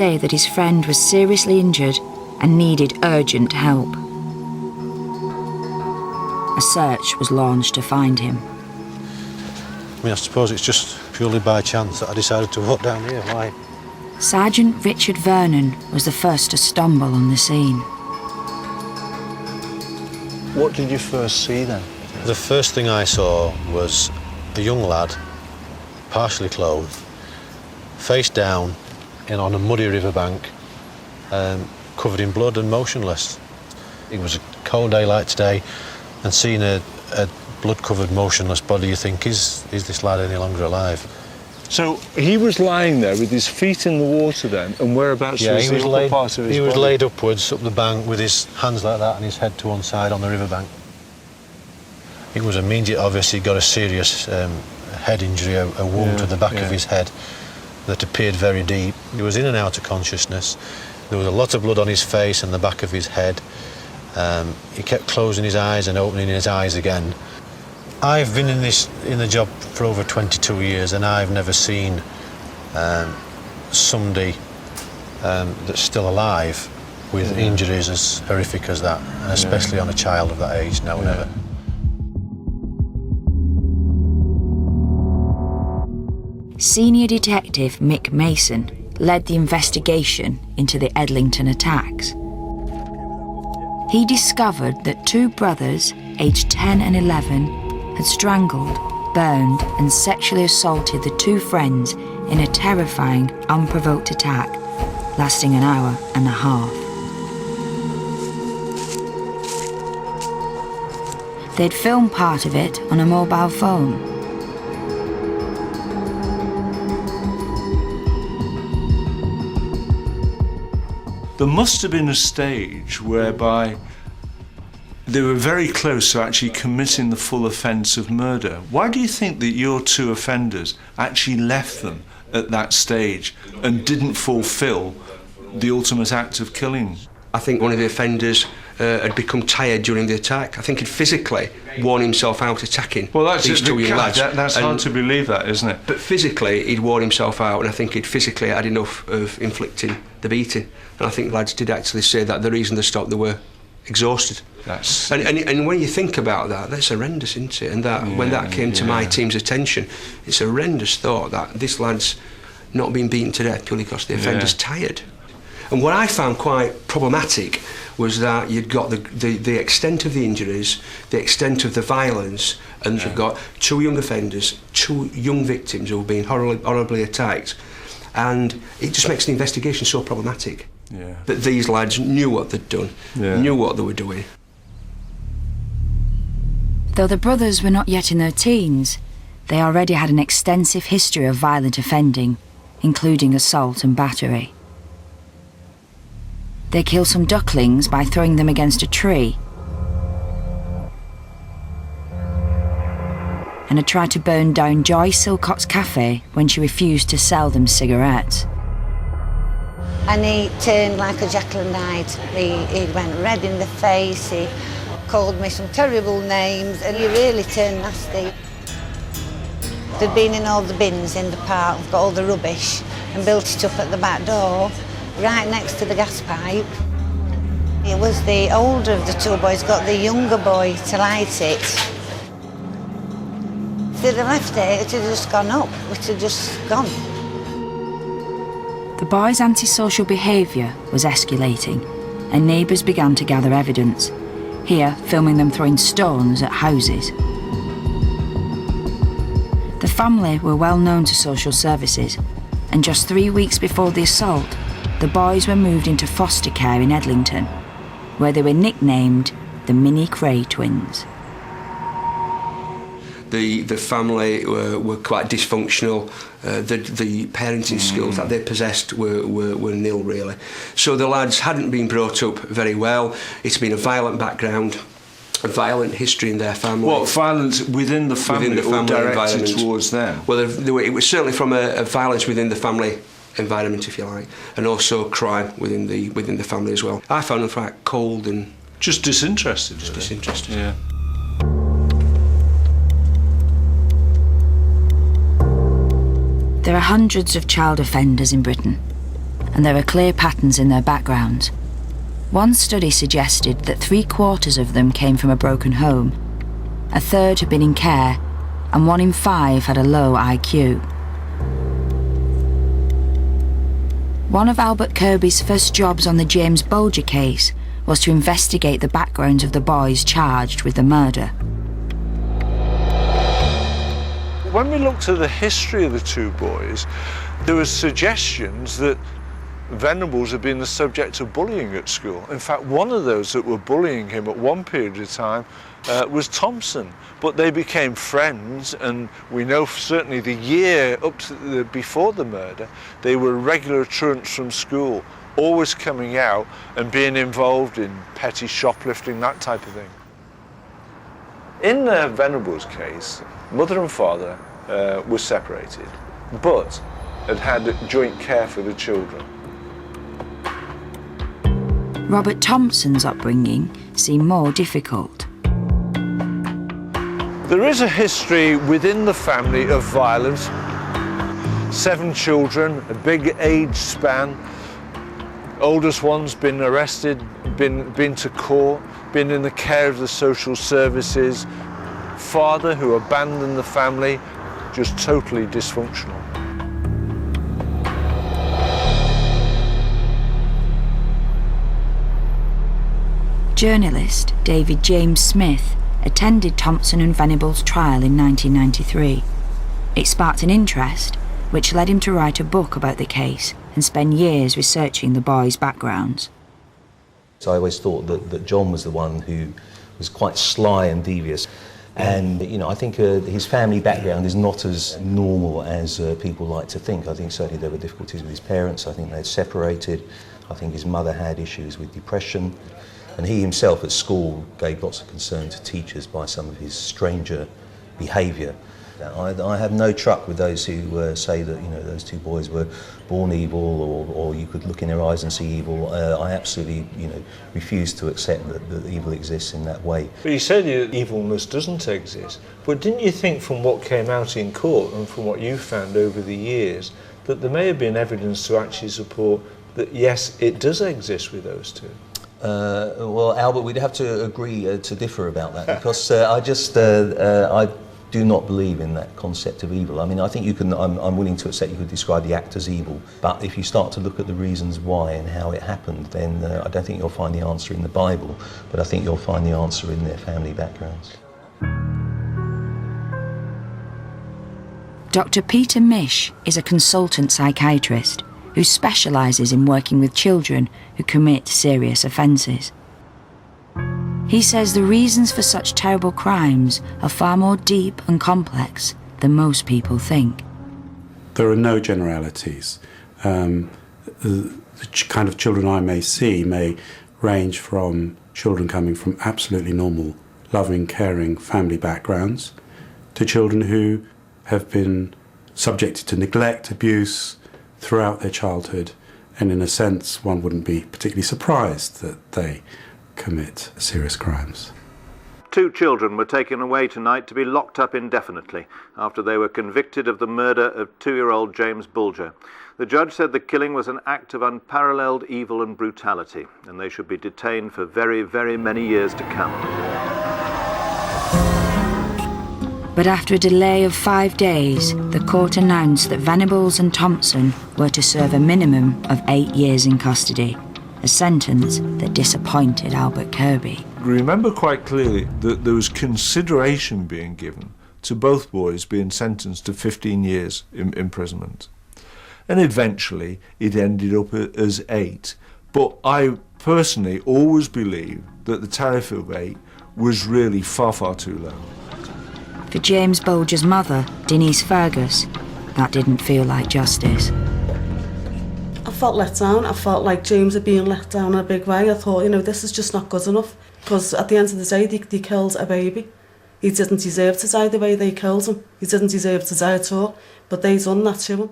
say that his friend was seriously injured and needed urgent help. A search was launched to find him. I mean, I suppose it's just purely by chance that I decided to walk down here. Why? Sergeant Richard Vernon was the first to stumble on the scene. What did you first see then? The first thing I saw was a young lad, partially clothed, face down on a muddy riverbank, covered in blood and motionless. It was a cold day like today, and seeing a blood-covered, motionless body, you think, is this lad any longer alive? So he was lying there with his feet in the water then, and whereabouts was the upper part of his body? He was laid upwards up the bank with his hands like that and his head to one side on the riverbank. It was immediate, obviously. He got a serious head injury, a wound to the back of his head that appeared very deep. He was in and out of consciousness. There was a lot of blood on his face and the back of his head. He kept closing his eyes and opening his eyes again. I've been in the job for over 22 years, and I've never seen somebody that's still alive with injuries as horrific as that, and especially on a child of that age. No, never. Senior Detective Mick Mason led the investigation into the Edlington attacks. He discovered that two brothers, aged 10 and 11, had strangled, burned and sexually assaulted the two friends in a terrifying, unprovoked attack lasting an hour and a half. They'd filmed part of it on a mobile phone. There must have been a stage whereby they were very close to actually committing the full offence of murder. Why do you think that your two offenders actually left them at that stage and didn't fulfil the ultimate act of killing? I think one of the offenders had become tired during the attack. I think he'd physically worn himself out attacking these two young lads. That's hard to believe, that, isn't it? But physically, he'd worn himself out, and I think he'd physically had enough of inflicting the beating. And I think the lads did actually say that the reason they stopped, they were exhausted. And when you think about that, that's horrendous, isn't it? And that when that came to my team's attention, it's a horrendous thought that this lad's not been beaten to death purely because the offender's tired. And what I found quite problematic was that you'd got the extent of the injuries, the extent of the violence, and you've got two young offenders, two young victims who have been horribly attacked, and it just makes the investigation so problematic. That these lads knew what they'd done, knew what they were doing. Though the brothers were not yet in their teens, they already had an extensive history of violent offending, including assault and battery. They killed some ducklings by throwing them against a tree, and had tried to burn down Joy Silcott's cafe when she refused to sell them cigarettes. And he turned like a Jekyll and Hyde. He went red in the face, he called me some terrible names, and he really turned nasty. They'd been in all the bins in the park, got all the rubbish, and built it up at the back door, right next to the gas pipe. It was the older of the two boys got the younger boy to light it. If they'd have left it, it had just gone up, it had just gone. The boys' antisocial behaviour was escalating, and neighbours began to gather evidence, here filming them throwing stones at houses. The family were well known to social services, and just 3 weeks before the assault, the boys were moved into foster care in Edlington, where they were nicknamed the Mini Cray Twins. The family were quite dysfunctional. The parenting skills that they possessed were nil, really. So the lads hadn't been brought up very well. It's been a violent background, a violent history in their family. What, violence within the family, or directed towards them? Well, it was certainly from a violence within the family environment, if you like, and also crime within the family as well. I found them quite cold and just disinterested. Just disinterested. Yeah. There are hundreds of child offenders in Britain, and there are clear patterns in their backgrounds. One study suggested that 3/4 of them came from a broken home, a third had been in care, and 1 in 5 had a low IQ. One of Albert Kirby's first jobs on the James Bulger case was to investigate the backgrounds of the boys charged with the murder. When we looked at the history of the two boys, there were suggestions that Venables had been the subject of bullying at school. In fact, one of those that were bullying him at one period of time was Thompson. But they became friends, and we know certainly the year up to before the murder, they were regular truants from school, always coming out and being involved in petty shoplifting, that type of thing. In Venables' case, mother and father were separated, but had joint care for the children. Robert Thompson's upbringing seemed more difficult. There is a history within the family of violence. 7 children, a big age span. Oldest one's been arrested, been to court, been in the care of the social services. Father who abandoned the family, just totally dysfunctional. Journalist David James Smith attended Thompson and Venables' trial in 1993. It sparked an interest, which led him to write a book about the case and spend years researching the boys' backgrounds. So I always thought that John was the one who was quite sly and devious. And, you know, I think his family background is not as normal as people like to think. I think certainly there were difficulties with his parents. I think they'd separated. I think his mother had issues with depression. And he himself at school gave lots of concern to teachers by some of his stranger behaviour. I have no truck with those who say that, you know, those two boys were born evil, or you could look in their eyes and see evil. I absolutely, you know, refuse to accept that evil exists in that way. But you said that evilness doesn't exist, but didn't you think from what came out in court and from what you found over the years that there may have been evidence to actually support that yes, it does exist with those two? Well, Albert, we'd have to agree to differ about that, because I do not believe in that concept of evil. I mean, I think you can, I'm willing to accept you could describe the act as evil, but if you start to look at the reasons why and how it happened, then I don't think you'll find the answer in the Bible, but I think you'll find the answer in their family backgrounds. Dr. Peter Mish is a consultant psychiatrist who specialises in working with children who commit serious offences. He says the reasons for such terrible crimes are far more deep and complex than most people think. There are no generalities. The kind of children I may see may range from children coming from absolutely normal, loving, caring family backgrounds to children who have been subjected to neglect, abuse throughout their childhood, and in a sense one wouldn't be particularly surprised that they commit serious crimes. 2 children were taken away tonight to be locked up indefinitely after they were convicted of the murder of 2-year-old James Bulger. The judge said the killing was an act of unparalleled evil and brutality, and they should be detained for very, very many years to come. But after a delay of 5 days, the court announced that Venables and Thompson were to serve a minimum of 8 years in custody, a sentence that disappointed Albert Kirby. Remember quite clearly that there was consideration being given to both boys being sentenced to 15 years imprisonment. And eventually it ended up as 8. But I personally always believed that the tariff of 8 was really far, far too low. For James Bulger's mother, Denise Fergus, that didn't feel like justice. I felt let down. I felt like James had been let down in a big way. I thought, you know, this is just not good enough. Because at the end of the day, they killed a baby. He didn't deserve to die the way they killed him. He didn't deserve to die at all. But they done that to him.